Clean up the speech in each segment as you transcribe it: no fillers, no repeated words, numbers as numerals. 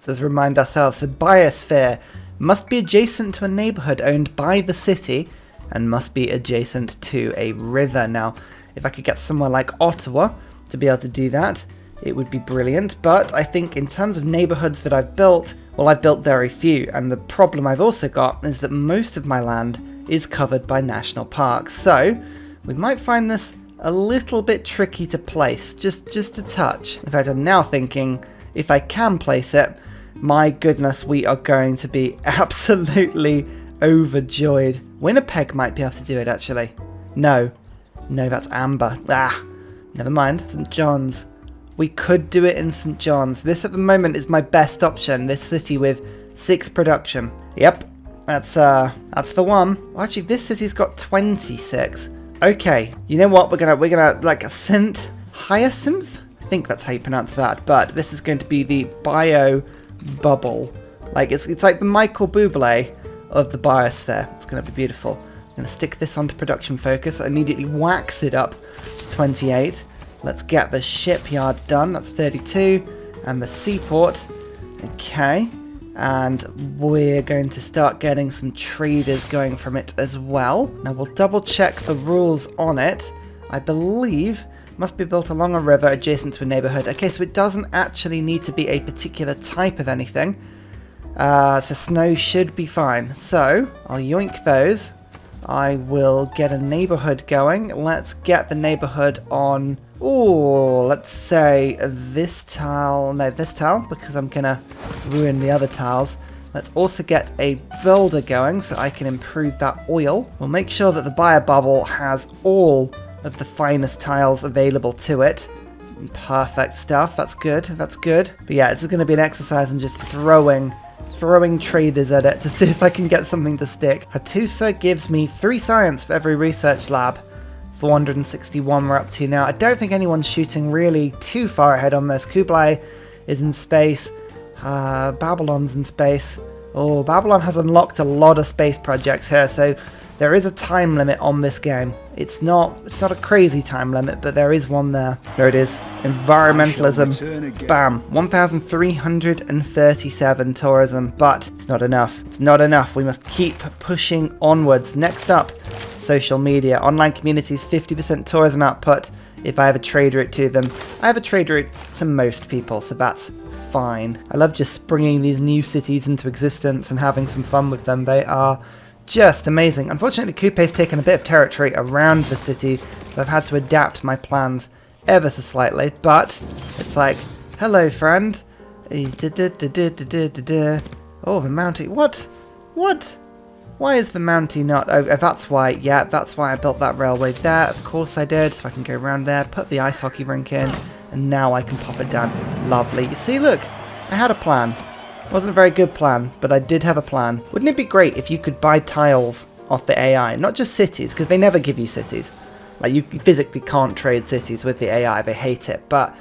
So let's remind ourselves, the Biosphere must be adjacent to a neighborhood owned by the city and must be adjacent to a river. Now, if I could get somewhere like Ottawa to be able to do that, it would be brilliant. But I think in terms of neighborhoods that I've built, well, I've built very few. And the problem I've also got is that most of my land is covered by national parks. So we might find this a little bit tricky to place, just a touch. In fact, I'm now thinking if I can place it, my goodness, we are going to be absolutely overjoyed. Winnipeg might be able to do it, actually. No, that's Amber. Never mind. St. John's. We could do it in St. John's. This at the moment is my best option. This city with 6 production. Yep, that's the one. Well, actually, this city's got 26. Okay, you know what? We're gonna like Hyacinth. I think that's how you pronounce that. But this is going to be the bio bubble. Like it's like the Michael Bublé of the Biosphere. It's going to be beautiful. I'm going to stick this onto production focus. Immediately wax it up to 28. Let's get the shipyard done. That's 32. And the seaport. Okay. And we're going to start getting some traders going from it as well. Now we'll double check the rules on it. I believe must be built along a river adjacent to a neighborhood. Okay, so it doesn't actually need to be a particular type of anything. So snow should be fine. So I'll yoink those. I will get a neighborhood going. Let's get the neighborhood on, let's say this tile. No, this tile, because I'm going to ruin the other tiles. Let's also get a builder going so I can improve that oil. We'll make sure that the bio bubble has all of the finest tiles available to it. Perfect stuff. That's good. That's good. But yeah, this is going to be an exercise in just throwing traders at it to see if I can get something to stick. Hattusa gives me 3 science for every research lab. 461 we're up to now. I don't think anyone's shooting really too far ahead on this. Kublai is in space. Babylon's in space. Oh, Babylon has unlocked a lot of space projects here, so there is a time limit on this game. It's not a crazy time limit, but there is one there. There it is. Environmentalism. Bam. 1,337 tourism, but it's not enough. It's not enough. We must keep pushing onwards. Next up, social media. Online communities, 50% tourism output. If I have a trade route to them, I have a trade route to most people, so that's fine. I love just springing these new cities into existence and having some fun with them. They are just amazing. Unfortunately, Coupe's taken a bit of territory around the city, so I've had to adapt my plans ever so slightly, but it's like, hello friend. Oh, the Mountie. What? Why is the Mountie not? Oh, that's why. Yeah, that's why I built that railway there. Of course I did, so I can go around there, put the ice hockey rink in, and now I can pop it down. Lovely. You see, look, I had a plan. It wasn't a very good plan, but I did have a plan. Wouldn't it be great if you could buy tiles off the AI? Not just cities, because they never give you cities. Like, you physically can't trade cities with the AI. They hate it. But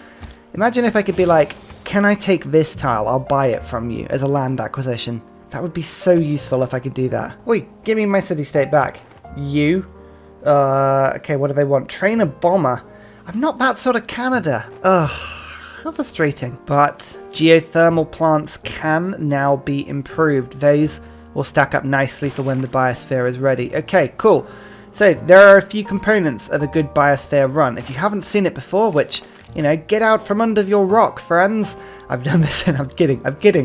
imagine if I could be like, can I take this tile? I'll buy it from you as a land acquisition. That would be so useful if I could do that. Oi, give me my city-state back. You. Okay, what do they want? Train a bomber. I'm not that sort of Canada. Ugh. How frustrating. But geothermal plants can now be improved. Those will stack up nicely for when the Biosphere is ready. Okay, cool. So there are a few components of a good Biosphere run. If you haven't seen it before, which, you know, get out from under your rock, friends. I've done this and I'm kidding.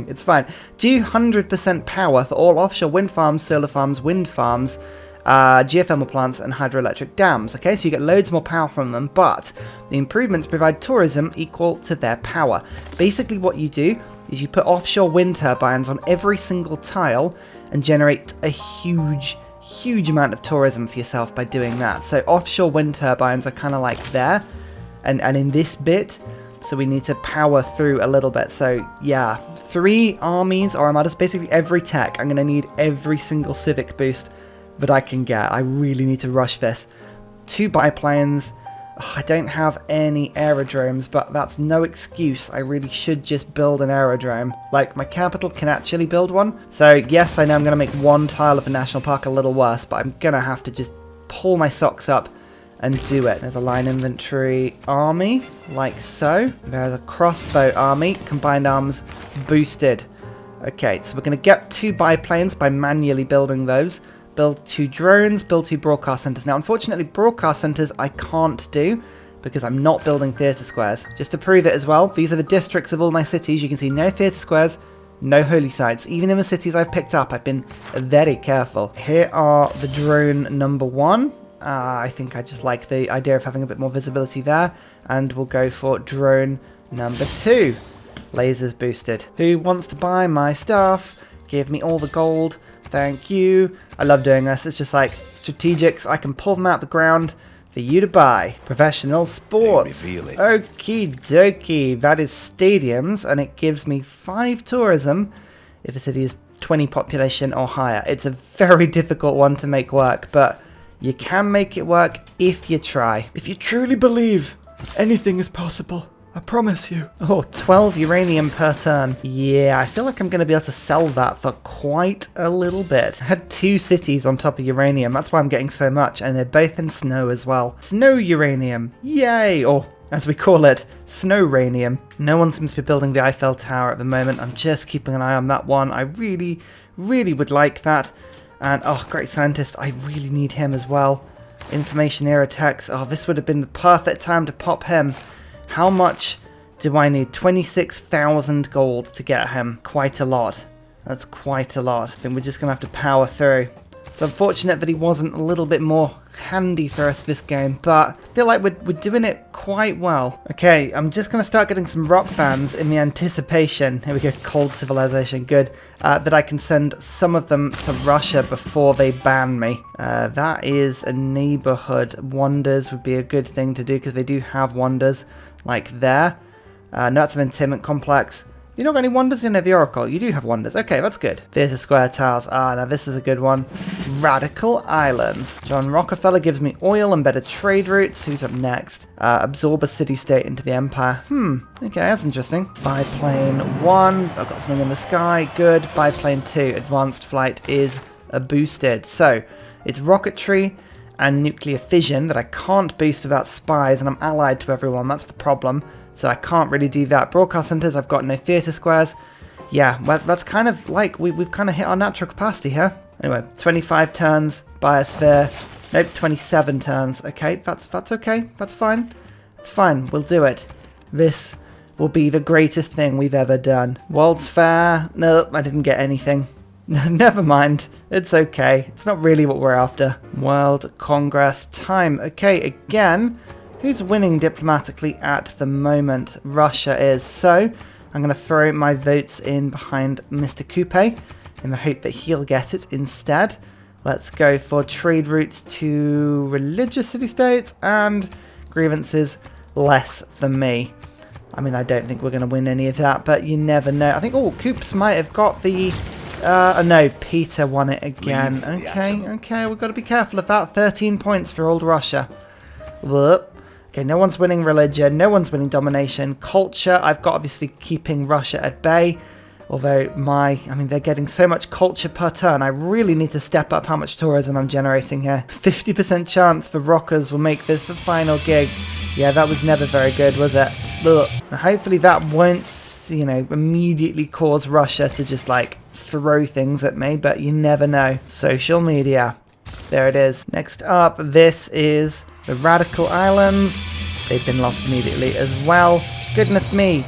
It's fine. 200% power for all offshore wind farms, solar farms, wind farms, geothermal plants and hydroelectric dams. Okay, so you get loads more power from them, but the improvements provide tourism equal to their power. Basically what you do is you put offshore wind turbines on every single tile and generate a huge amount of tourism for yourself by doing that. So offshore wind turbines are kind of like there and in this bit, so we need to power through a little bit. So yeah, 3 armies or armadas, basically every tech. I'm going to need every single civic boost that I can get. I really need to rush this. 2 biplanes. Oh, I don't have any aerodromes, but that's no excuse. I really should just build an aerodrome. Like, my capital can actually build one. So yes, I know I'm going to make one tile of a national park a little worse, but I'm going to have to just pull my socks up and do it. There's a line infantry army, like so. There's a crossbow army, combined arms boosted. Okay, so we're going to get 2 biplanes by manually building those. Build 2 drones, build 2 broadcast centers. Now, unfortunately, broadcast centers I can't do because I'm not building theatre squares. Just to prove it as well, these are the districts of all my cities. You can see no theatre squares, no holy sites. Even in the cities I've picked up, I've been very careful. Here are the drone number 1. I think I just like the idea of having a bit more visibility there. And we'll go for drone number 2. Lasers boosted. Who wants to buy my stuff? Give me all the gold. Thank you. I love doing this. It's just like strategics. I can pull them out the ground for you to buy. Professional sports. Okie dokie. That is stadiums, and it gives me 5 tourism if a city is 20 population or higher. It's a very difficult one to make work, but you can make it work if you try. If you truly believe, anything is possible. I promise you. Oh, 12 uranium per turn. Yeah, I feel like I'm going to be able to sell that for quite a little bit. I had 2 cities on top of uranium. That's why I'm getting so much. And they're both in snow as well. Snow uranium. Yay. Or, as we call it, snow-ranium. No one seems to be building the Eiffel Tower at the moment. I'm just keeping an eye on that one. I really, really would like that. And, oh, great scientist. I really need him as well. Information era text. Oh, this would have been the perfect time to pop him. How much do I need? 26,000 gold to get him. Quite a lot. That's quite a lot. I think we're just going to have to power through. It's unfortunate that he wasn't a little bit more handy for us this game, but I feel like we're doing it quite well. Okay, I'm just going to start getting some rock bands in the anticipation. Here we go, cold civilization, good. That I can send some of them to Russia before they ban me. That is a neighborhood. Wonders would be a good thing to do because they do have wonders like there. No, that's an entertainment complex. You don't got any wonders in the Oracle? You do have wonders. Okay, that's good. Theatre Square Tiles. Ah, now this is a good one. Radical Islands. John Rockefeller gives me oil and better trade routes. Who's up next? Absorb a city-state into the empire. Okay, that's interesting. Biplane 1. I've got something in the sky. Good. Biplane 2. Advanced flight is boosted. So, it's rocketry and nuclear fission that I can't boost without spies, and I'm allied to everyone. That's the problem. So I can't really do that. Broadcast centers, I've got no theatre squares. Yeah, well, that's kind of like we've kind of hit our natural capacity here. Anyway, 25 turns, Biosphere. Nope, 27 turns. Okay, that's okay. That's fine. It's fine. We'll do it. This will be the greatest thing we've ever done. World's Fair. No, I didn't get anything. Never mind. It's okay. It's not really what we're after. World Congress time. Okay, again. Who's winning diplomatically at the moment? Russia is. So, I'm going to throw my votes in behind Mr. Coupe in the hope that he'll get it instead. Let's go for trade routes to religious city-states and grievances less than me. I mean, I don't think we're going to win any of that, but you never know. I think, oh, Coops might have got the... no, Peter won it again. Okay, we've got to be careful of that. 13 points for old Russia. Whoop. Okay, no one's winning religion, no one's winning domination. Culture, I've got obviously keeping Russia at bay. Although they're getting so much culture per turn. I really need to step up how much tourism I'm generating here. 50% chance the Rockers will make this the final gig. Yeah, that was never very good, was it? Ugh. Now, hopefully that won't, immediately cause Russia to just, throw things at me, but you never know. Social media. There it is. Next up, this is the Radical Islands. They've been lost immediately as well. Goodness me,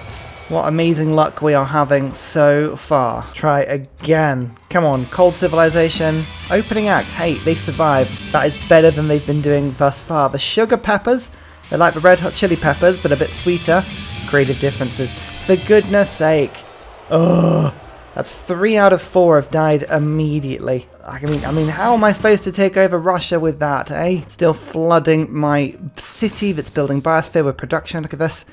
what amazing luck we are having so far. Try again. Come on, Cold Civilization. Opening act. Hey, they survived. That is better than they've been doing thus far. The sugar peppers, they're like the red hot chili peppers, but a bit sweeter. Creative differences. For goodness sake. Ugh. That's 3 out of 4 have died immediately. I mean, how am I supposed to take over Russia with that, eh? Still flooding my city that's building Biosphere with production. Look at this.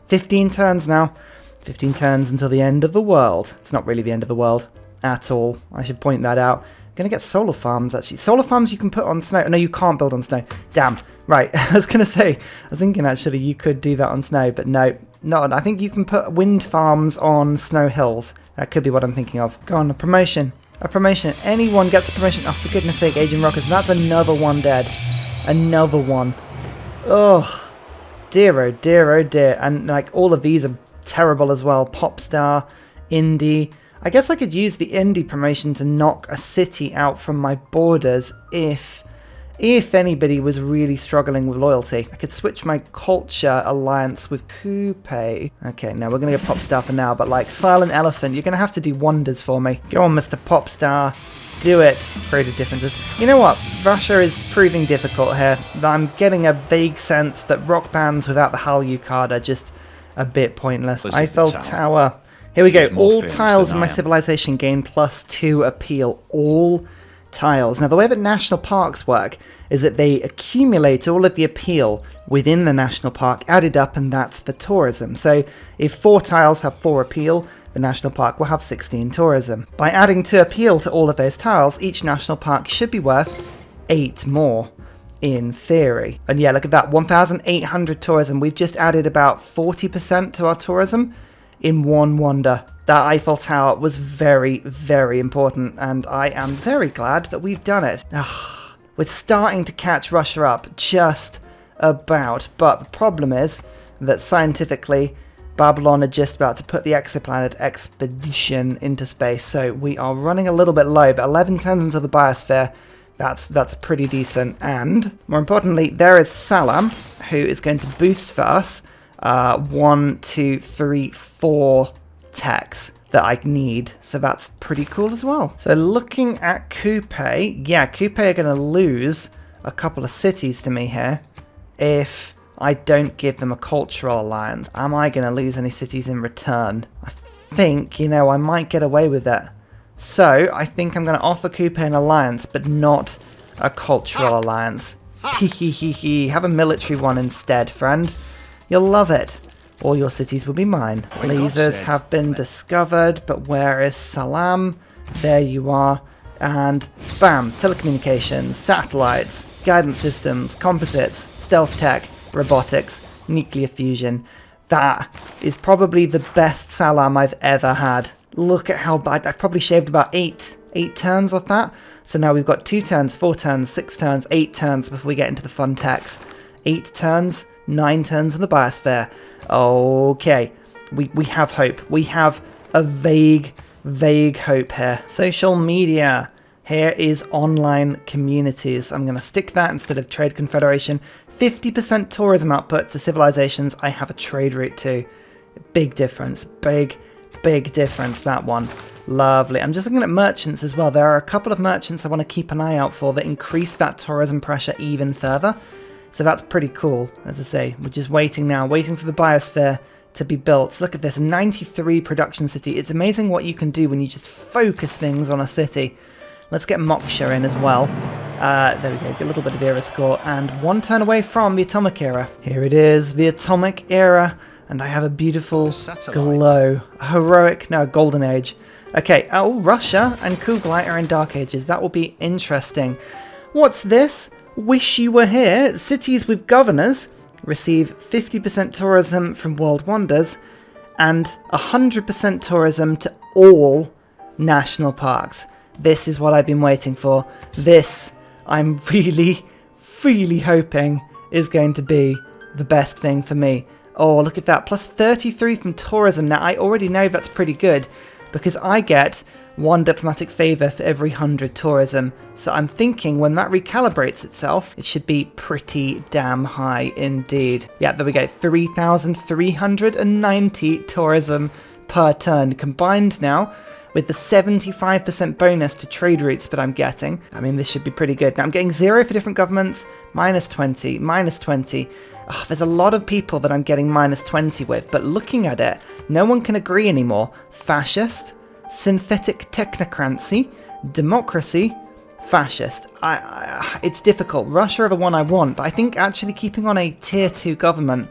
15 turns now. 15 turns until the end of the world. It's not really the end of the world at all. I should point that out. I'm going to get solar farms, actually. Solar farms you can put on snow. No, you can't build on snow. Damn. Right, I was going to say, I was thinking actually you could do that on snow, but no. Not. I think you can put wind farms on snow hills. That could be what I'm thinking of. Go on, a promotion. A promotion. Anyone gets a promotion. Oh, for goodness sake, Agent Rockets. That's another one dead. Another one. Oh, dear, oh dear, oh dear. And like all of these are terrible as well. Popstar, Indie. I guess I could use the Indie promotion to knock a city out from my borders if anybody was really struggling with loyalty. I could switch my culture alliance with Coupe. Okay, no, we're going to get Popstar for now, but like Silent Elephant, you're going to have to do wonders for me. Go on, Mr. Popstar. Do it. Creative differences. You know what? Russia is proving difficult here. I'm getting a vague sense that rock bands without the Hallyu card are just a bit pointless. Eiffel Tower. Here we go. All tiles in my civilization gain +2 appeal. All tiles. Now, the way that national parks work is that they accumulate all of the appeal within the national park, added up, and that's the tourism. So if 4 tiles have 4 appeal, the national park will have 16 tourism. By adding 2 appeal to all of those tiles, each national park should be worth 8 more, in theory. And yeah, look at that, 1,800 tourism. We've just added about 40% to our tourism in one wonder. That Eiffel Tower was very, very important, and I am very glad that we've done it. We're starting to catch Russia up, just about. But the problem is that scientifically, Babylon are just about to put the exoplanet expedition into space, so we are running a little bit low, but 11 turns into the Biosphere, that's pretty decent. And more importantly, there is Salam, who is going to boost for us 1, 2, 3, 4 techs that I need, so that's pretty cool as well. So looking at Coupe, yeah, Coupe are going to lose a couple of cities to me here if I don't give them a cultural alliance. Am I going to lose any cities in return? I think, you know, I might get away with it. So I think I'm going to offer Coupe an alliance, but not a cultural alliance. Have a military one instead, friend. You'll love it. All your cities will be mine. Lasers have been discovered, but where is Salam? There you are. And bam, telecommunications, satellites, guidance systems, composites, stealth tech, robotics, nuclear fusion. That is probably the best Salam I've ever had. Look at how bad. I've probably shaved about 8 turns off that. So now we've got 2 turns, 4 turns, 6 turns, 8 turns before we get into the fun techs. 8 turns, 9 turns in the Biosphere. Okay, we have hope. We have a vague hope here. Social media. Here is online communities. I'm going to stick that instead of Trade Confederation. 50% tourism output to civilizations I have a trade route to. Big difference. Big difference, that one. Lovely. I'm just looking at merchants as well. There are a couple of merchants I want to keep an eye out for that increase that tourism pressure even further. So that's pretty cool. As I say, we're just waiting now, waiting for the Biosphere to be built. Look at this, 93 production city. It's amazing what you can do when you just focus things on a city. Let's get Moksha in as well. There we go, get a little bit of era score, and 1 turn away from the atomic era. Here it is, the atomic era, and I have a beautiful glow. A heroic, no, golden age. Okay, oh, Russia and Kuglite are in dark ages. That will be interesting. What's this? Wish you were here. Cities with governors receive 50% tourism from World Wonders and 100% tourism to all national parks. This is what I've been waiting for. This, I'm really hoping is going to be the best thing for me. Oh, look at that. Plus 33 from tourism. Now, I already know that's pretty good because I get 1 diplomatic favour for every 100 tourism. So I'm thinking when that recalibrates itself, it should be pretty damn high indeed. Yeah, there we go. 3,390 tourism per turn combined now with the 75% bonus to trade routes that I'm getting. I mean, this should be pretty good. Now, I'm getting 0 for different governments, -20, -20. Oh, there's a lot of people that I'm getting -20 with, but looking at it, no one can agree anymore. Fascist, synthetic technocracy, democracy, fascist. It's difficult. Russia are the one I want, but I think actually keeping on a tier 2 government,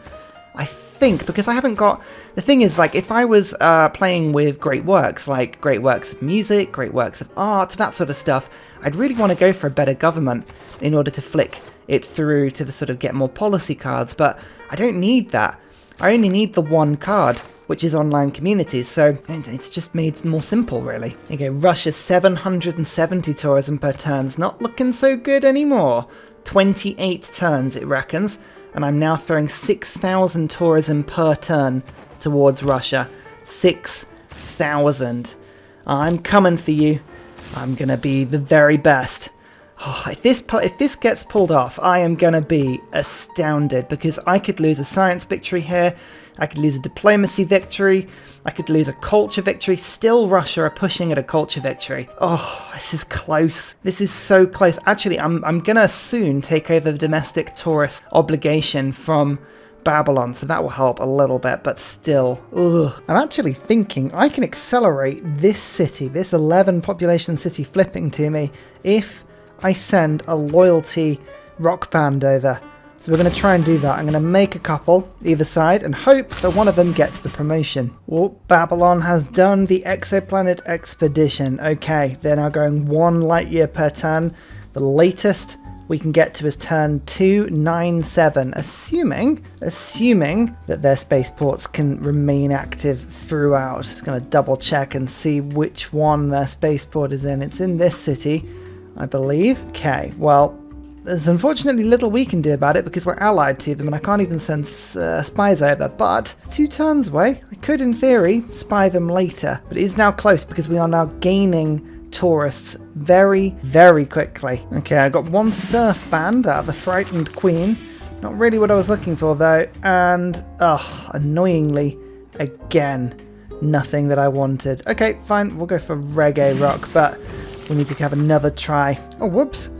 I think, because I haven't got... The thing is, like, if I was playing with great works, like great works of music, great works of art, that sort of stuff, I'd really want to go for a better government in order to flick it through to the sort of get more policy cards, but I don't need that. I only need the 1 card, which is online communities, so it's just made more simple, really. There you go, Russia's 770 tourism per turn's not looking so good anymore. 28 turns, it reckons. and I'm now throwing 6,000 tourism per turn towards Russia. 6,000. I'm coming for you. I'm going to be the very best. Oh, if this gets pulled off, I am going to be astounded, because I could lose a science victory here, I could lose a diplomacy victory, I could lose a culture victory. Still Russia are pushing at a culture victory. Oh, this is close. This is so close. Actually, I'm going to soon take over the domestic tourist obligation from Babylon, so that will help a little bit, but still, ugh. I'm actually thinking I can accelerate this city, this 11 population city flipping to me, if I send a loyalty rock band over. So we're going to try and do that. I'm going to make a couple either side and hope that one of them gets the promotion. Well, Babylon has done the exoplanet expedition. Okay, they're now going 1 light year per turn. The latest we can get to is turn 297, assuming that their spaceports can remain active throughout. Just going to double check and see which one their spaceport is in. It's in this city, I believe. Okay, well, there's unfortunately little we can do about it because we're allied to them, and I can't even send spies over, but 2 turns away. I could, in theory, spy them later, but it is now close because we are now gaining tourists very, very quickly. Okay, I got 1 surf band out of the Frightened Queen. Not really what I was looking for, though, and, annoyingly, again, nothing that I wanted. Okay, fine, we'll go for Reggae Rock, but we need to have another try. Oh, whoops.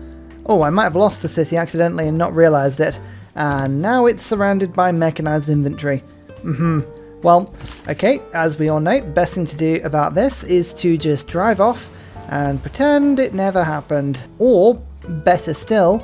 Oh, I might have lost the city accidentally and not realised it. And now it's surrounded by mechanized infantry. Well, okay, as we all know, the best thing to do about this is to just drive off and pretend it never happened. Or, better still,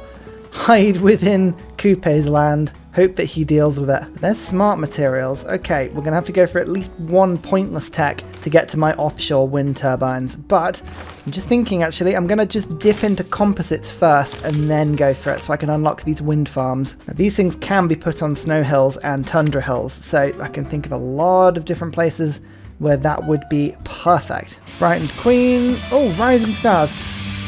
hide within Coupe's land, hope that he deals with it. There's smart materials. Okay, we're going to have to go for at least 1 pointless tech to get to my offshore wind turbines. But I'm just thinking, actually, I'm going to just dip into composites first and then go for it so I can unlock these wind farms. Now, these things can be put on snow hills and tundra hills, so I can think of a lot of different places where that would be perfect. Frightened Queen. Oh, Rising Stars.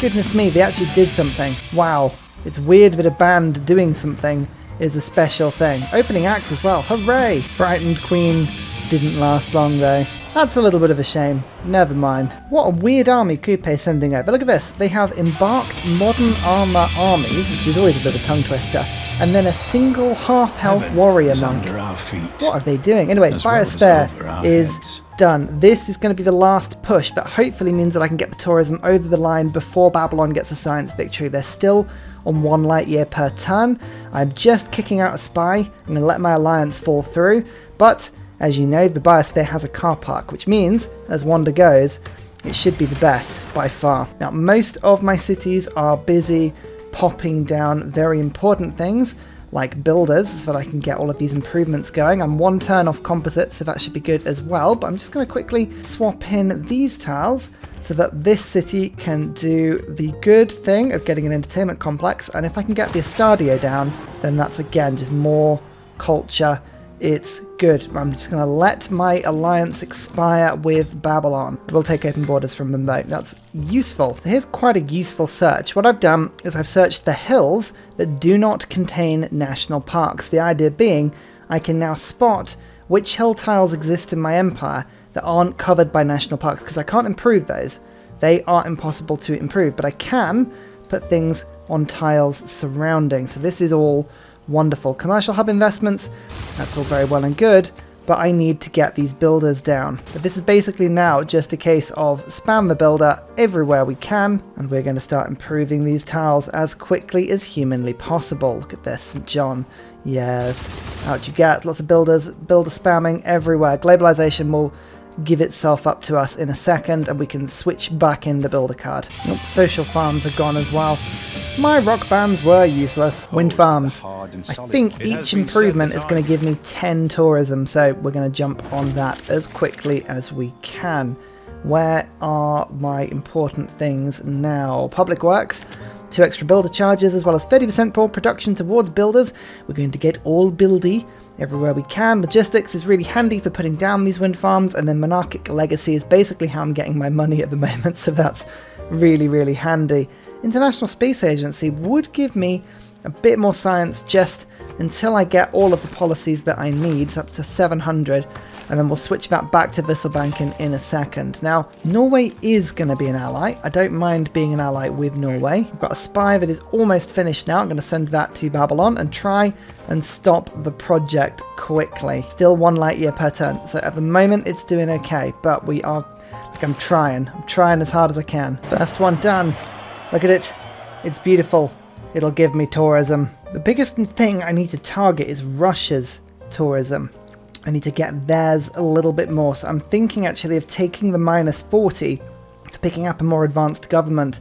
Goodness me, they actually did something. Wow. It's weird that a band doing something is a special thing. Opening acts as well. Hooray! Frightened Queen didn't last long though. That's a little bit of a shame. Never mind. What a weird army Coupe's sending over. Look at this. They have embarked modern armor armies, which is always a bit of a tongue twister, and then a single half-health warrior monk. Under our feet. What are they doing? Anyway, Biosphere is done. This is going to be the last push, but hopefully means that I can get the tourism over the line before Babylon gets a science victory. They're still on 1 light year per turn. I'm just kicking out a spy. I'm going to let my alliance fall through, but as you know, the Biosphere has a car park, which means, as Wanda goes, it should be the best by far. Now, most of my cities are busy popping down very important things, like builders, so that I can get all of these improvements going. I'm 1 turn off composites, so that should be good as well, but I'm just going to quickly swap in these tiles so that this city can do the good thing of getting an entertainment complex, and if I can get the Estadio down, then that's again just more culture. It's good. I'm just going to let my alliance expire with Babylon. We'll take open borders from them though. That's useful. So here's quite a useful search. What I've done is I've searched the hills that do not contain national parks. The idea being I can now spot which hill tiles exist in my empire that aren't covered by national parks, because I can't improve those. They are impossible to improve, but I can put things on tiles surrounding. So this is all wonderful. Commercial hub investments, that's all very well and good, but I need to get these builders down. But this is basically now just a case of spam the builder everywhere we can, and we're going to start improving these tiles as quickly as humanly possible. Look at this, St. John. Yes, out you get. Lots of builder spamming everywhere. Globalization will give itself up to us in a second, and we can switch back in the builder card. Nope, social farms are gone as well. My rock bands were useless. Wind farms. I think each improvement is going to give me 10 tourism, so we're going to jump on that as quickly as we can. Where are my important things now? Public works. 2 extra builder charges, as well as 30% more production towards builders. We're going to get all buildy everywhere we can. Logistics is really handy for putting down these wind farms, and then monarchic legacy is basically how I'm getting my money at the moment, so that's really, really handy. International Space Agency would give me a bit more science just until I get all of the policies that I need. It's up to 700. And then we'll switch that back to Visselbanken in a second. Now, Norway is going to be an ally. I don't mind being an ally with Norway. I've got a spy that is almost finished now. I'm going to send that to Babylon and try and stop the project quickly. Still 1 light year per turn. So at the moment, it's doing okay. But we are, like, I'm trying as hard as I can. First one done. Look at it. It's beautiful. It'll give me tourism. The biggest thing I need to target is Russia's tourism. I need to get theirs a little bit more. So I'm thinking actually of taking the -40 for picking up a more advanced government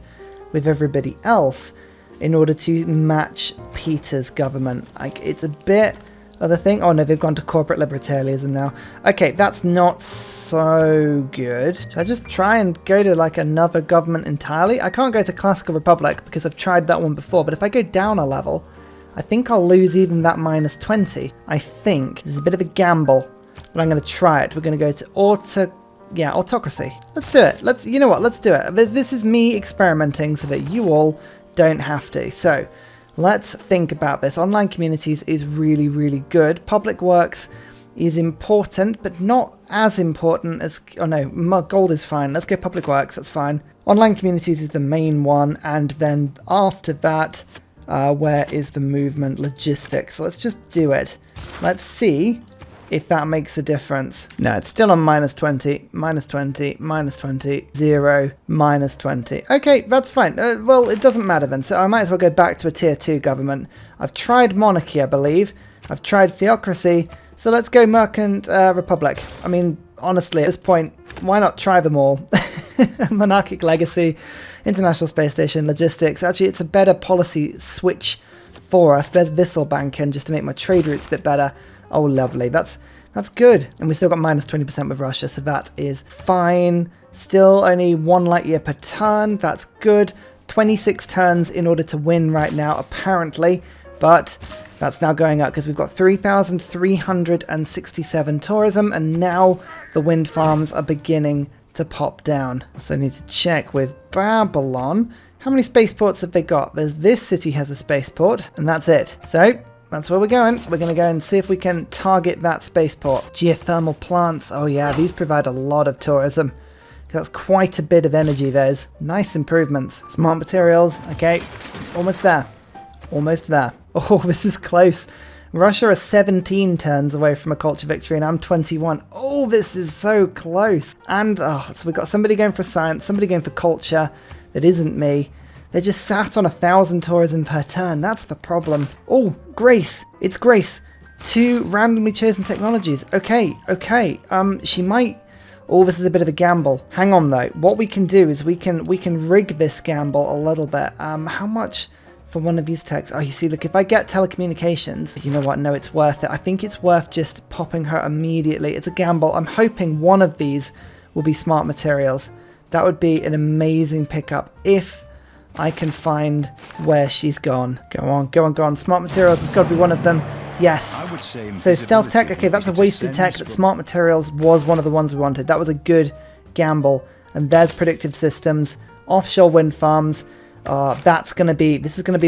with everybody else in order to match Peter's government. Like, it's a bit of a thing. Oh no, they've gone to corporate libertarianism now. Okay, that's not so good. Should I just try and go to like another government entirely? I can't go to Classical Republic because I've tried that one before, but if I go down a level, I think I'll lose even that -20. I think. This is a bit of a gamble, but I'm going to try it. We're going to go to autocracy. Let's do it. You know what? Let's do it. This is me experimenting so that you all don't have to. So let's think about this. Online communities is really, really good. Public works is important, but not as important as... Oh no, gold is fine. Let's go public works. That's fine. Online communities is the main one. And then after that... where is the movement? Logistics. So let's just do it. Let's see if that makes a difference. No, it's still on -20, -20, -20, 0, -20. Okay, that's fine. Well, it doesn't matter then. So I might as well go back to a tier 2 government. I've tried monarchy, I believe. I've tried theocracy. So let's go Merchant Republic. I mean, honestly, at this point, why not try them all? Monarchic legacy, International Space Station, logistics. Actually, it's a better policy switch for us. There's Visselbanken just to make my trade routes a bit better. Oh, lovely. That's good. And we still got -20% with Russia, so that is fine. Still only 1 light year per turn. That's good. 26 turns in order to win right now, apparently. But that's now going up because we've got 3,367 tourism, and now the wind farms are beginning to pop down. So I need to check with Babylon. How many spaceports have they got? This city has a spaceport, and that's it. So that's where we're going. We're going to go and see if we can target that spaceport. Geothermal plants. Oh yeah, these provide a lot of tourism. That's quite a bit of energy, those. Nice improvements. Smart materials. Okay, almost there. Almost there. Oh, this is close. Russia are 17 turns away from a culture victory, and I'm 21. Oh, this is so close. And, so we've got somebody going for science, somebody going for culture that isn't me. They're just sat on 1,000 tourism per turn. That's the problem. Oh, Grace. It's Grace. 2 randomly chosen technologies. Okay. She might... Oh, this is a bit of a gamble. Hang on, though. What we can do is we can rig this gamble a little bit. How much... for one of these techs? Oh, you see, look, if I get telecommunications, you know what? No, it's worth it. I think it's worth just popping her immediately. It's a gamble. I'm hoping one of these will be smart materials. That would be an amazing pickup if I can find where she's gone. Go on. Smart materials has got to be one of them. Yes. So stealth tech, okay, that's a wasted tech, but smart materials was one of the ones we wanted. That was a good gamble. And there's predictive systems, offshore wind farms. This is going to be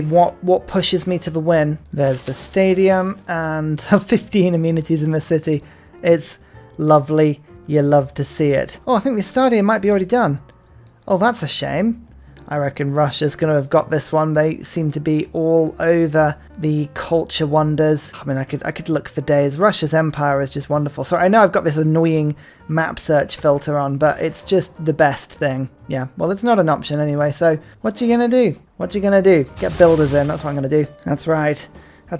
what pushes me to the win. There's the stadium and 15 amenities in the city. It's lovely. You love to see it. Oh, I think the stadium might be already done. Oh, that's a shame. I reckon Russia's going to have got this one. They seem to be all over the culture wonders. I mean, I could look for days. Russia's empire is just wonderful. So I know I've got this annoying map search filter on, but it's just the best thing. Yeah, well, it's not an option anyway. So what you going to do? Get builders in. That's what I'm going to do. That's right. I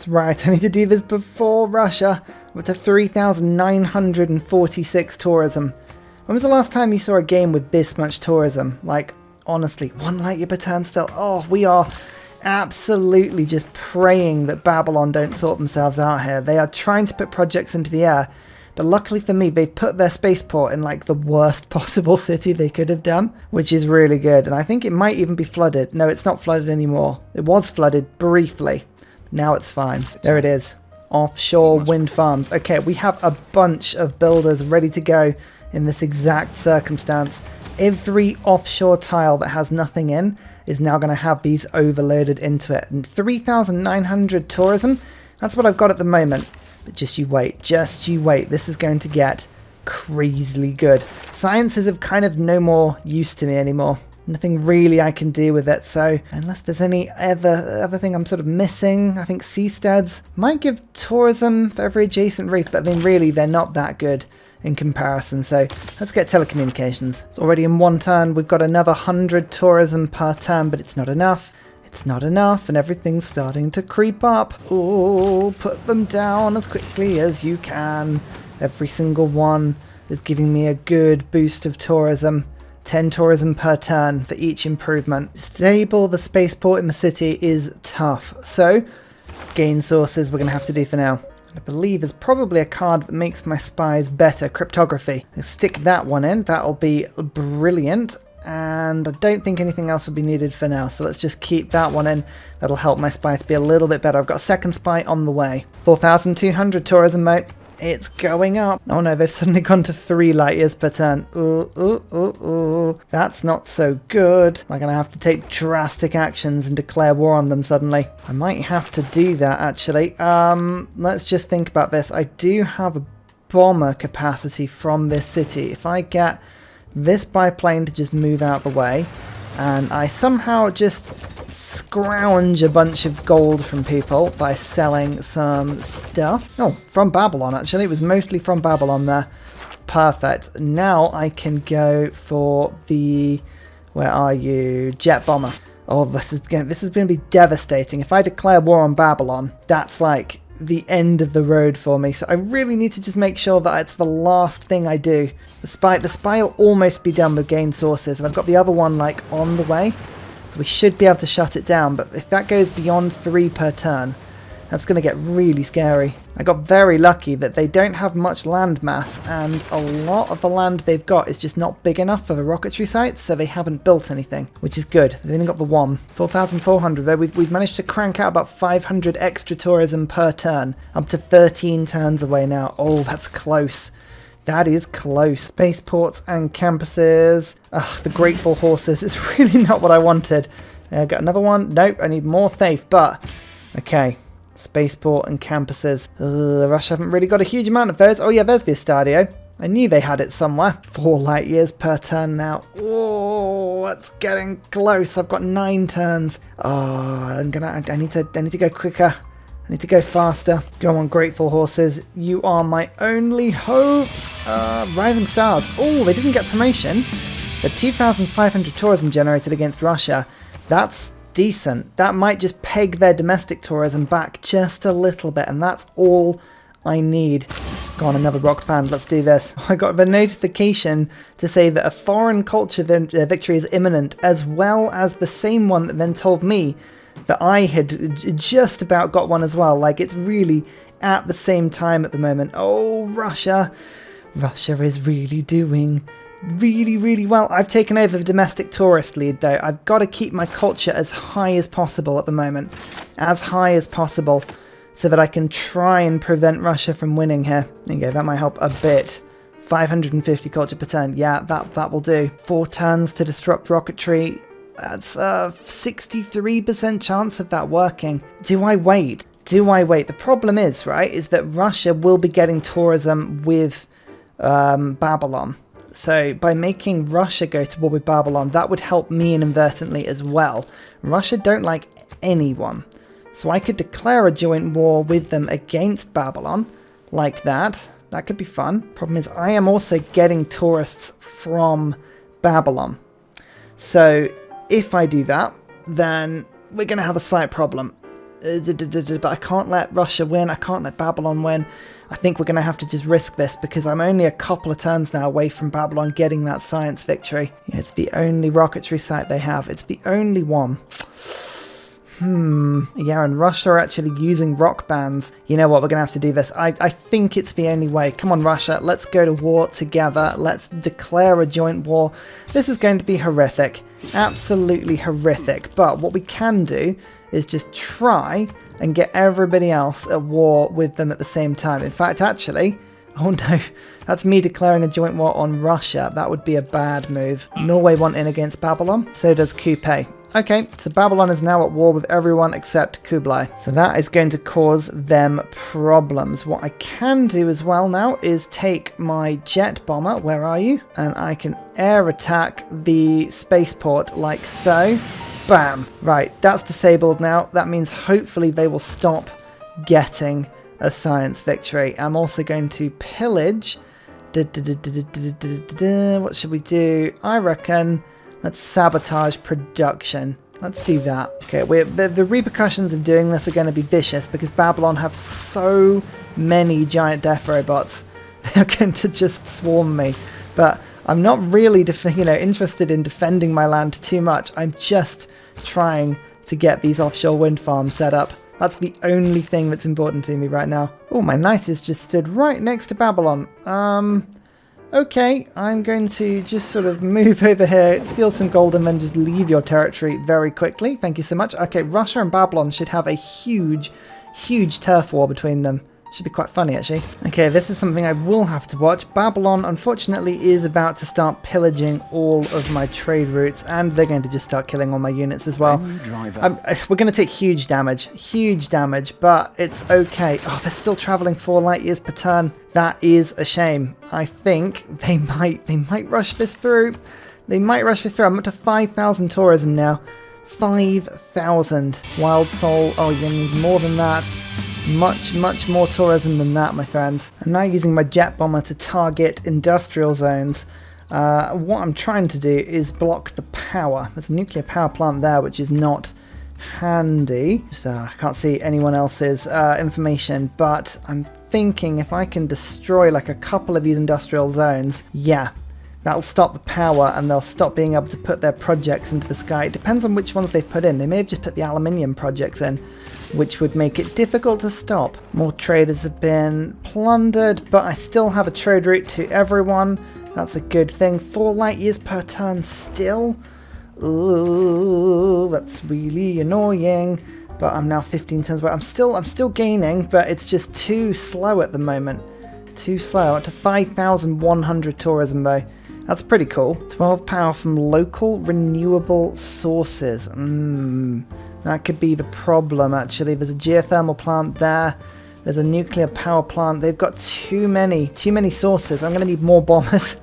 need to do this before Russia. We're to 3,946 tourism. When was the last time you saw a game with this much tourism? Like, honestly, 1 light year per turn still. Oh, we are absolutely just praying that Babylon don't sort themselves out here. They are trying to put projects into the air, but luckily for me, they've put their spaceport in like the worst possible city they could have done, which is really good. And I think it might even be flooded. No, it's not flooded anymore. It was flooded briefly. Now it's fine. There it is. Offshore wind farms. Okay, we have a bunch of builders ready to go in this exact circumstance. Every offshore tile that has nothing in is now going to have these overloaded into it. And 3,900 tourism, That's what I've got at the moment. But just you wait. Just you wait. This is going to get crazily good. Sciences have kind of no more use to me anymore. Nothing really I can do with it, so unless there's any other thing I'm sort of missing, I think seasteads might give tourism for every adjacent reef, but I mean really they're not that good in comparison, so let's get telecommunications. It's already in 1 turn, we've got another 100 tourism per turn, but it's not enough. It's not enough, and everything's starting to creep up. Oh, put them down as quickly as you can. Every single one is giving me a good boost of tourism. 10 tourism per turn for each improvement. Stable the spaceport in the city is tough, so gain sources we're going to have to do for now. I believe there's probably a card that makes my spies better, Cartography. I'll stick that one in, that'll be brilliant, and I don't think anything else will be needed for now, so let's just keep that one in. That'll help my spies be a little bit better. I've got a second spy on the way. 4,200 tourism, mate. It's going up. Oh no, they've suddenly gone to 3 light years per turn. Ooh. That's not so good. I'm going to have to take drastic actions and declare war on them suddenly. I might have to do that, actually. Let's just think about this. I do have a bomber capacity from this city. If I get this biplane to just move out the way, and I somehow just scrounge a bunch of gold from people by selling some stuff. Oh, from Babylon, actually. It was mostly from Babylon there. Perfect. Now I can go for the... Where are you? Jet bomber. Oh, this is going to be devastating. If I declare war on Babylon, that's like the end of the road for me. So I really need to just make sure that it's the last thing I do. The spy will almost be done with gain sources, and I've got the other one like on the way. So we should be able to shut it down, but if that goes beyond 3 per turn, that's going to get really scary. I got very lucky that they don't have much land mass, and a lot of the land they've got is just not big enough for the rocketry sites, so they haven't built anything, which is good. They've only got the 1. 4,400 though. We've managed to crank out about 500 extra tourism per turn, up to 13 turns away now. Oh, that's close. That is close. Spaceports and campuses. Ugh, the grateful horses. It's really not what I wanted. Got another one. Nope, I need more faith, but... Okay. Spaceport and campuses. Russia haven't really got a huge amount of those. Oh yeah, there's the Estadio. I knew they had it somewhere. 4 light years per turn now. Oh, it's getting close. I've got 9 turns. Oh, I need to go quicker. I need to go faster. Go on, grateful horses. You are my only hope. Rising stars. Oh, they didn't get promotion. The 2,500 tourism generated against Russia. That's decent. That might just peg their domestic tourism back just a little bit, and that's all I need. Go on, another rock band. Let's do this. I got the notification to say that a foreign culture victory is imminent, as well as the same one that then told me that I had just about got one as well. Like, it's really at the same time at the moment. Oh, Russia. Russia is really doing really well. I've taken over the domestic tourist lead, though. I've got to keep my culture as high as possible at the moment. As high as possible, so that I can try and prevent Russia from winning here. There you go, that might help a bit. 550 culture per turn. Yeah, that will do. 4 turns to disrupt rocketry. That's a 63% chance of that working. Do I wait? The problem is, right, is that Russia will be getting tourism with Babylon. So by making Russia go to war with Babylon, that would help me inadvertently as well. Russia don't like anyone. So I could declare a joint war with them against Babylon, like that. That could be fun. Problem is, I am also getting tourists from Babylon. So if I do that, then we're going to have a slight problem. But I can't let Russia win. I can't let Babylon win. I think we're going to have to just risk this, because I'm only a couple of turns now away from Babylon getting that science victory. Yeah, it's the only rocketry site they have. It's the only one. Yeah, and Russia are actually using rock bands. You know what, we're going to have to do this. I think it's the only way. Come on, Russia, let's go to war together. Let's declare a joint war. This is going to be horrific. Absolutely horrific. But what we can do is just try and get everybody else at war with them at the same time. In fact, actually... Oh no, that's me declaring a joint war on Russia. That would be a bad move. Norway want in against Babylon. So does Coupe. Okay, so Babylon is now at war with everyone except Kublai. So that is going to cause them problems. What I can do as well now is take my jet bomber, where are you? And I can air attack the spaceport like so. Bam! Right, that's disabled now. That means hopefully they will stop getting a science victory. I'm also going to pillage. What should we do? I reckon let's sabotage production. Let's do that. Okay, the repercussions of doing this are going to be vicious because Babylon have so many giant death robots. They're going to just swarm me. But I'm not really interested in defending my land too much. I'm just trying to get these offshore wind farms set up. That's the only thing that's important to me right now. Oh, my knight is just stood right next to Babylon. Okay, I'm going to just sort of move over here, steal some gold, and then just leave your territory very quickly. Thank you so much. Okay, Russia and Babylon should have a huge, huge turf war between them. Should be quite funny, actually. Okay, this is something I will have to watch. Babylon, unfortunately, is about to start pillaging all of my trade routes, and they're going to just start killing all my units as well. We're going to take huge damage, but it's okay. Oh, they're still traveling 4 light years per turn. That is a shame. I think they might rush this through. I'm up to 5,000 tourism now. 5,000. Wild Soul. Oh, you're going to need more than that. Much, much more tourism than that, my friends. I'm now using my jet bomber to target industrial zones. What I'm trying to do is block the power. There's a nuclear power plant there, which is not handy. So I can't see anyone else's information, but I'm thinking if I can destroy like a couple of these industrial zones, yeah, that'll stop the power and they'll stop being able to put their projects into the sky. It depends on which ones they've put in. They may have just put the aluminium projects in, which would make it difficult to stop. More traders have been plundered, but I still have a trade route to everyone. That's a good thing. 4 light years per turn still. Ooh, that's really annoying. But I'm now 15 turns away. I'm still gaining, but it's just too slow at the moment. Too slow. Up to 5,100 tourism though. That's pretty cool. 12 power from local renewable sources. That could be the problem, actually. There's a geothermal plant there. There's a nuclear power plant. They've got too many sources. I'm going to need more bombers.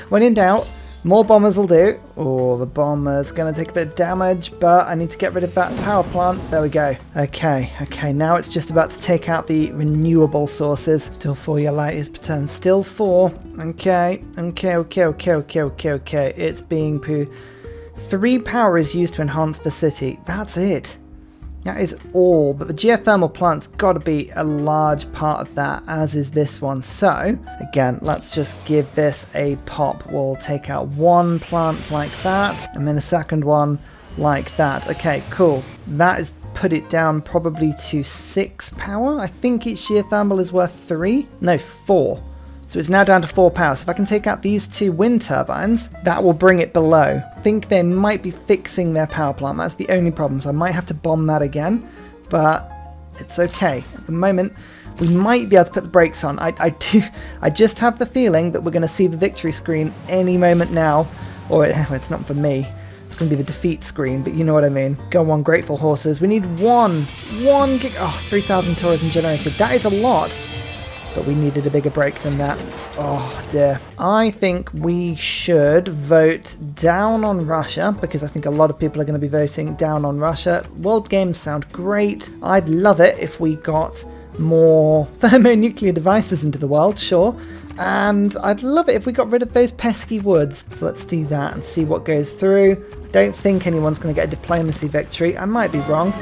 When in doubt, more bombers will do. Oh, the bomber's going to take a bit of damage, but I need to get rid of that power plant. There we go. Okay, now it's just about to take out the renewable sources. Still 4 year light years per turn. Still 4. Okay. It's being poo. 3 power is used to enhance the city. That's it. That is all. But the geothermal plant's got to be a large part of that, as is this one. So, again, let's just give this a pop. We'll take out 1 plant like that, and then a second one like that. Okay, cool. That is put it down probably to 6 power. I think each geothermal is worth 3. No, 4. So it's now down to 4 power. So if I can take out these 2 wind turbines, that will bring it below. I think they might be fixing their power plant. That's the only problem. So I might have to bomb that again, but it's okay. At the moment, we might be able to put the brakes on. I just have the feeling that we're going to see the victory screen any moment now. Or it's not for me. It's going to be the defeat screen, but you know what I mean. Go on, grateful horses. We need 1 gig. Oh, 3,000 tourism generated. That is a lot. But we needed a bigger break than that. Oh dear. I think we should vote down on Russia, because I think a lot of people are going to be voting down on Russia. World games sound great. I'd love it if we got more thermonuclear devices into the world, sure. And I'd love it if we got rid of those pesky woods. So let's do that and see what goes through. Don't think anyone's going to get a diplomacy victory. I might be wrong.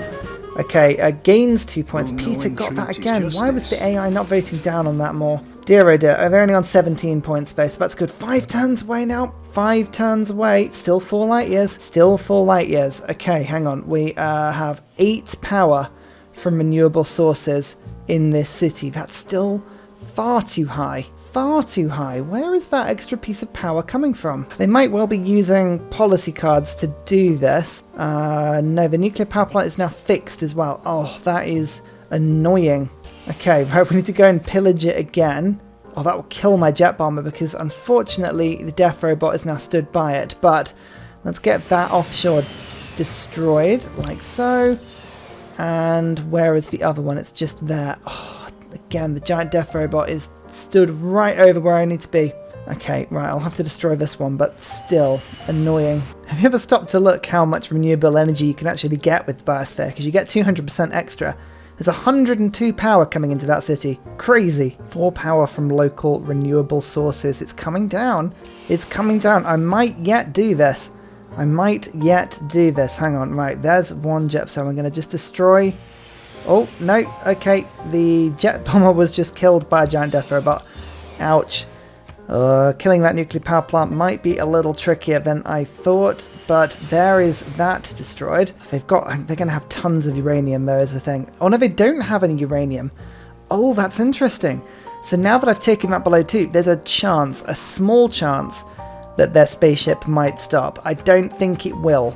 Okay, gains 2 points. Peter got that again. Why was the AI not voting down on that more? Dear oh dear, they're only on 17 points though, so that's good. 5 turns away now. 5 turns away. Still 4 light years. Still 4 light years. Okay, hang on. We have 8 power from renewable sources in this city. That's still far too high. Far too high. Where is that extra piece of power coming from? They might well be using policy cards to do this. No, the nuclear power plant is now fixed as well. Oh, that is annoying. Okay, right, we need to go and pillage it again. Oh, that will kill my jet bomber because unfortunately the death robot is now stood by it. But let's get that offshore destroyed, like so. And where is the other one? It's just there. Oh, again, the giant death robot is stood right over where I need to be. Okay, right, I'll have to destroy this one, but still annoying. Have you ever stopped to look how much renewable energy you can actually get with Biosphere? Because you get 200% extra. There's 102 power coming into that city. Crazy. 4 power from local renewable sources. It's coming down. It's coming down. I might yet do this. I might yet do this. Hang on. Right, there's one jet, so I'm going to just destroy... Oh, no. Okay, the jet bomber was just killed by a giant death robot. Ouch. Killing that nuclear power plant might be a little trickier than I thought, but there is that destroyed. They're going to have tons of uranium, though, is the thing. Oh, no, they don't have any uranium. Oh, that's interesting. So now that I've taken that below 2, there's a chance, a small chance, that their spaceship might stop. I don't think it will,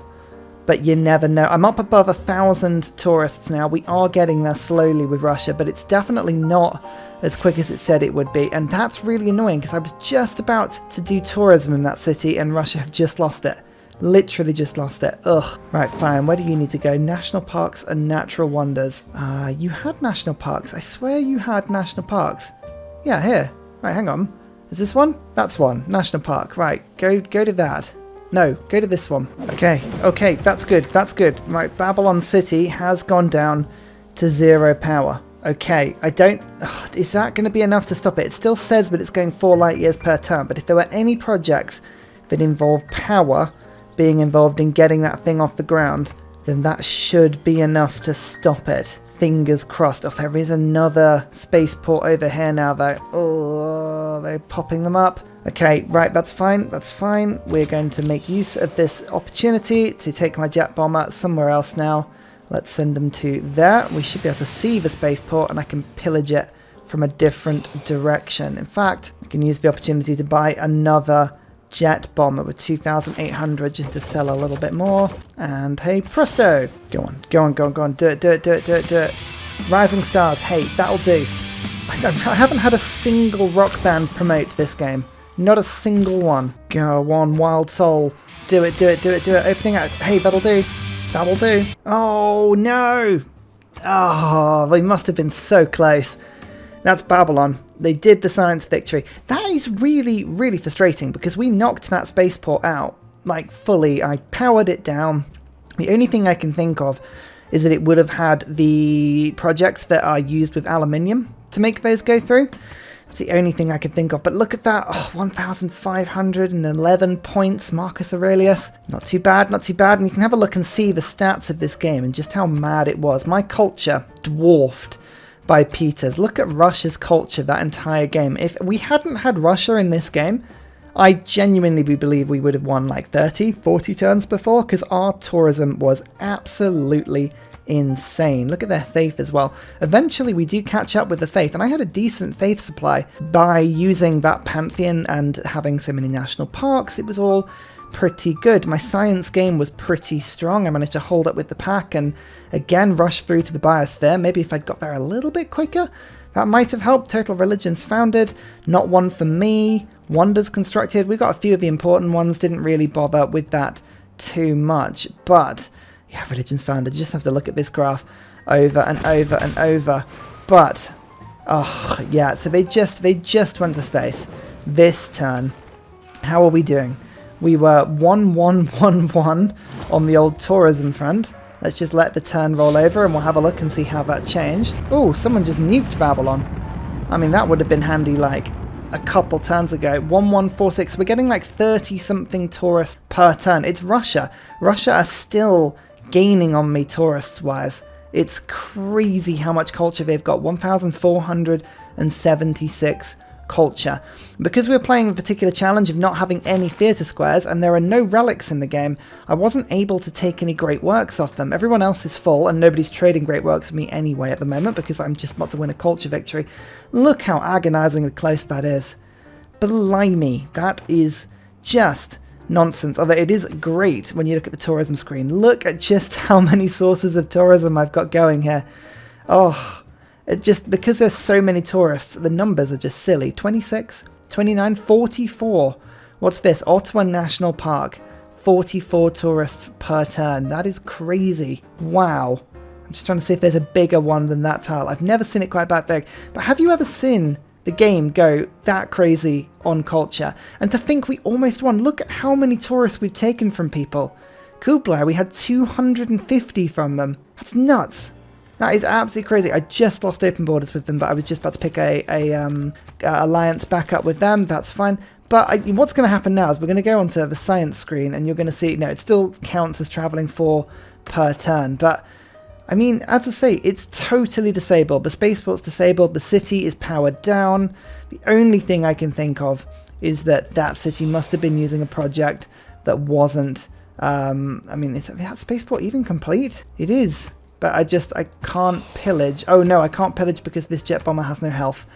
but you never know. I'm up above 1,000 tourists now. We are getting there slowly with Russia, but it's definitely not as quick as it said it would be, and that's really annoying because I was just about to do tourism in that city and Russia have just lost it. Literally just lost it. Ugh. Right, fine. Where do you need to go? National parks and natural wonders. You had national parks. I swear you had national parks. Yeah, here. Right, hang on. Is this one? That's one. National park. Right, go to that. No, go to this one. Okay, that's good. That's good. Right, Babylon City has gone down to 0 power. Okay, I don't... Ugh, is that going to be enough to stop it? It still says that it's going 4 light years per turn, but if there were any projects that involve power being involved in getting that thing off the ground, then that should be enough to stop it. Fingers crossed. Oh, there is another spaceport over here now, though. Oh, they're popping them up. Okay, right, that's fine. That's fine. We're going to make use of this opportunity to take my jet bomber somewhere else now. Let's send them to there. We should be able to see the spaceport and I can pillage it from a different direction. In fact, I can use the opportunity to buy another jet bomber with 2,800 just to sell a little bit more. And hey, presto! Go on, go on, go on, go on. Do it, do it, do it, do it, do it. Rising Stars, hey, that'll do. I haven't had a single rock band promote this game. Not a single one. Go on, Wild Soul. Do it, do it, do it, do it. Opening out. Hey, that'll do. That'll do. Oh, no. Oh, they must have been so close. That's Babylon. They did the science victory. That is really, really frustrating because we knocked that spaceport out, like, fully. I powered it down. The only thing I can think of is that it would have had the projects that are used with aluminium to make those go through. That's the only thing I could think of. But look at that. Oh, 1,511 points, Marcus Aurelius. Not too bad, not too bad. And you can have a look and see the stats of this game and just how mad it was. My culture dwarfed by Peter's. Look at Russia's culture that entire game. If we hadn't had Russia in this game, I genuinely believe we would have won like 30, 40 turns before because our tourism was absolutely insane. Look at their faith as well. Eventually we do catch up with the faith, and I had a decent faith supply by using that pantheon and having so many national parks. It was all pretty good. My science game was pretty strong. I managed to hold up with the pack and again rush through to the Biosphere. Maybe if I'd got there a little bit quicker, that might have helped. Total religions founded, not one for me. Wonders constructed. We got a few of the important ones, didn't really bother with that too much, but yeah, religions founded. You just have to look at this graph over and over and over. But oh yeah, so they just went to space this turn. How are we doing? We were 1-1-1-1 on the old tourism front. Let's just let the turn roll over and we'll have a look and see how that changed. Oh, someone just nuked Babylon. I mean, that would have been handy like a couple turns ago. 1-1-4-6. We're getting like 30-something tourists per turn. It's Russia. Russia are still gaining on me tourists-wise. It's crazy how much culture they've got. 1,476 culture. Because we're playing a particular challenge of not having any theatre squares and there are no relics in the game, I wasn't able to take any great works off them. Everyone else is full and nobody's trading great works with me anyway at the moment because I'm just about to win a culture victory. Look how agonisingly close that is. Blimey, that is just nonsense. Although it is great when you look at the tourism screen. Look at just how many sources of tourism I've got going here. Oh, it just, because there's so many tourists, the numbers are just silly. 26, 29, 44. What's this? Ottawa National Park. 44 tourists per turn. That is crazy. Wow. I'm just trying to see if there's a bigger one than that tile. I've never seen it quite that big. But have you ever seen the game go that crazy on culture? And to think we almost won. Look at how many tourists we've taken from people. Kublai, we had 250 from them. That's nuts. That is absolutely crazy. I just lost open borders with them, but I was just about to pick a alliance back up with them. That's fine. But what's going to happen now is we're going to go onto the science screen, and you're going to see, no, it still counts as traveling 4 per turn. But, I mean, as I say, it's totally disabled. The spaceport's disabled. The city is powered down. The only thing I can think of is that city must have been using a project that wasn't... I mean, is that spaceport even complete? It is. But I can't pillage. Oh no, I can't pillage because this jet bomber has no health.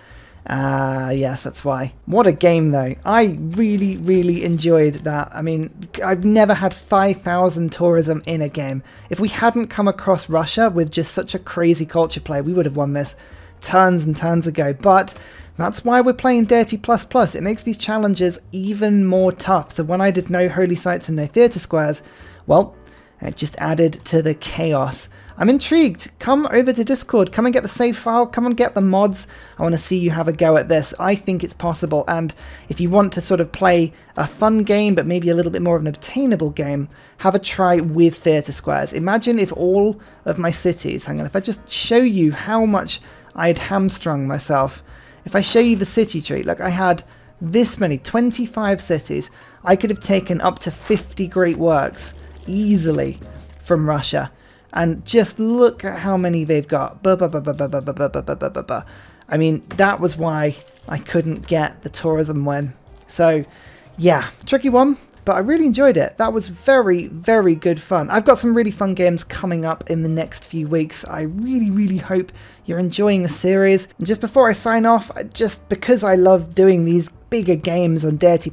Yes, that's why. What a game though. I really, really enjoyed that. I mean, I've never had 5,000 tourism in a game. If we hadn't come across Russia with just such a crazy culture play, we would have won this tons and tons ago. But that's why we're playing Deity++. It makes these challenges even more tough. So when I did no holy sites and no theatre squares, well, it just added to the chaos. I'm intrigued. Come over to Discord. Come and get the save file. Come and get the mods. I want to see you have a go at this. I think it's possible. And if you want to sort of play a fun game, but maybe a little bit more of an obtainable game, have a try with theatre squares. Imagine if all of my cities, hang on, if I just show you how much I'd hamstrung myself. If I show you the city tree, look, I had this many, 25 cities. I could have taken up to 50 great works easily from Russia. And just look at how many they've got. I mean, that was why I couldn't get the tourism win. So, yeah, tricky one, but I really enjoyed it. That was very, very good fun. I've got some really fun games coming up in the next few weeks. I really, really hope you're enjoying the series. And just before I sign off, just because I love doing these bigger games on Deity++,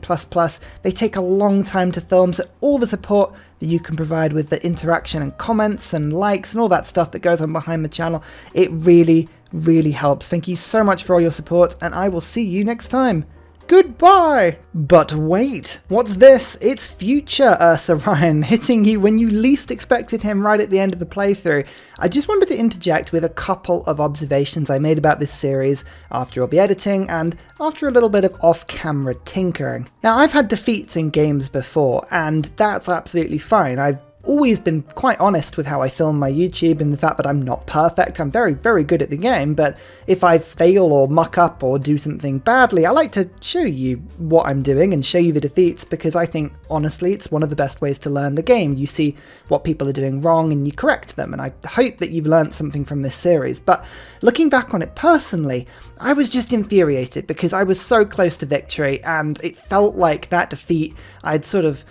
they take a long time to film, so all the support that you can provide with the interaction and comments and likes and all that stuff that goes on behind the channel, it really, really helps. Thank you so much for all your support, and I will see you next time. Goodbye! But wait, what's this? It's future Ursa Ryan hitting you when you least expected him right at the end of the playthrough. I just wanted to interject with a couple of observations I made about this series after all the editing and after a little bit of off-camera tinkering. Now, I've had defeats in games before, and that's absolutely fine. I've always been quite honest with how I film my YouTube and the fact that I'm not perfect. I'm very, very good at the game, but if I fail or muck up or do something badly, I like to show you what I'm doing and show you the defeats, because I think, honestly, it's one of the best ways to learn the game. You see what people are doing wrong and you correct them, and I hope that you've learned something from this series. But looking back on it personally, I was just infuriated because I was so close to victory, and it felt like that defeat I'd sort of...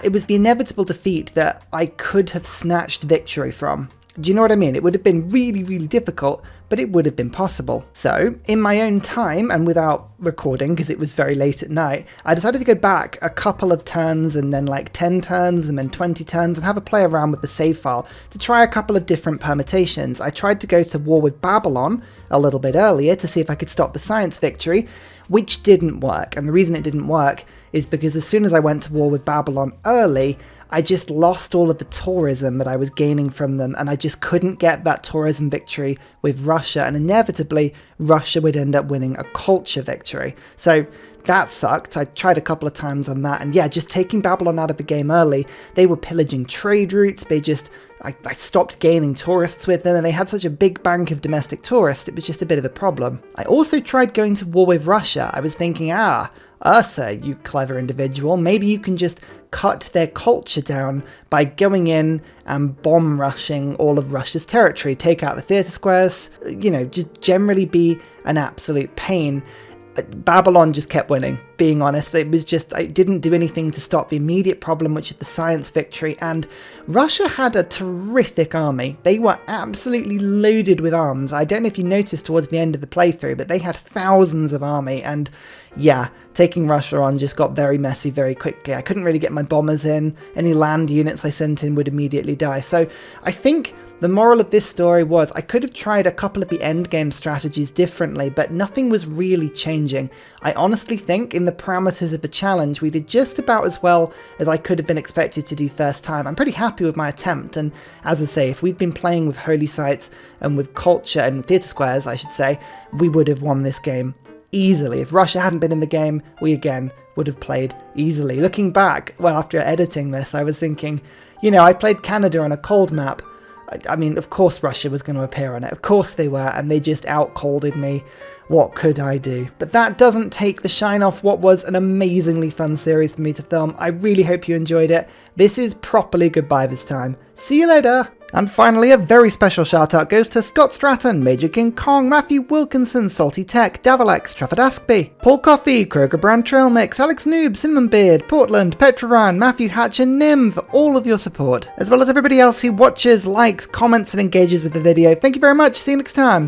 it was the inevitable defeat that I could have snatched victory from. Do you know what I mean? It would have been really, really difficult, but it would have been possible. So, in my own time, and without recording, because it was very late at night, I decided to go back a couple of turns, and then like 10 turns, and then 20 turns, and have a play around with the save file to try a couple of different permutations. I tried to go to war with Babylon a little bit earlier to see if I could stop the science victory, which didn't work. And the reason it didn't work is because as soon as I went to war with Babylon early, I just lost all of the tourism that I was gaining from them, and I just couldn't get that tourism victory with Russia, and inevitably Russia would end up winning a culture victory. So that sucked. I tried a couple of times on that, and yeah, just taking Babylon out of the game early, they were pillaging trade routes, I stopped gaining tourists with them, and they had such a big bank of domestic tourists, it was just a bit of a problem. I also tried going to war with Russia. I was thinking, Ursa, you clever individual, maybe you can just cut their culture down by going in and bomb rushing all of Russia's territory, take out the theatre squares, you know, just generally be an absolute pain. Babylon just kept winning, being honest. It didn't do anything to stop the immediate problem, which is the science victory, and Russia had a terrific army. They were absolutely loaded with arms. I don't know if you noticed towards the end of the playthrough, but they had thousands of army, and yeah, taking Russia on just got very messy very quickly. I couldn't really get my bombers in. Any land units I sent in would immediately die. So I think the moral of this story was I could have tried a couple of the endgame strategies differently, but nothing was really changing. I honestly think in within the parameters of the challenge, we did just about as well as I could have been expected to do first time. I'm pretty happy with my attempt, and as I say, if we'd been playing with holy sites and with culture and theatre squares, I should say, we would have won this game easily. If Russia hadn't been in the game, we again would have played easily. Looking back, well, after editing this, I was thinking, you know, I played Canada on a cold map. I mean, of course Russia was going to appear on it. Of course they were, and they just out-colded me. What could I do? But that doesn't take the shine off what was an amazingly fun series for me to film. I really hope you enjoyed it. This is properly goodbye this time. See you later! And finally, a very special shout out goes to Scott Stratton, Major King Kong, Matthew Wilkinson, Salty Tech, Davalex, Trafford Aspby, Paul Coffey, Kroger Brand Trail Mix, Alex Noob, Cinnamon Beard, Portland, Petrovan, Matthew Hatch and Nim for all of your support, as well as everybody else who watches, likes, comments and engages with the video. Thank you very much, see you next time.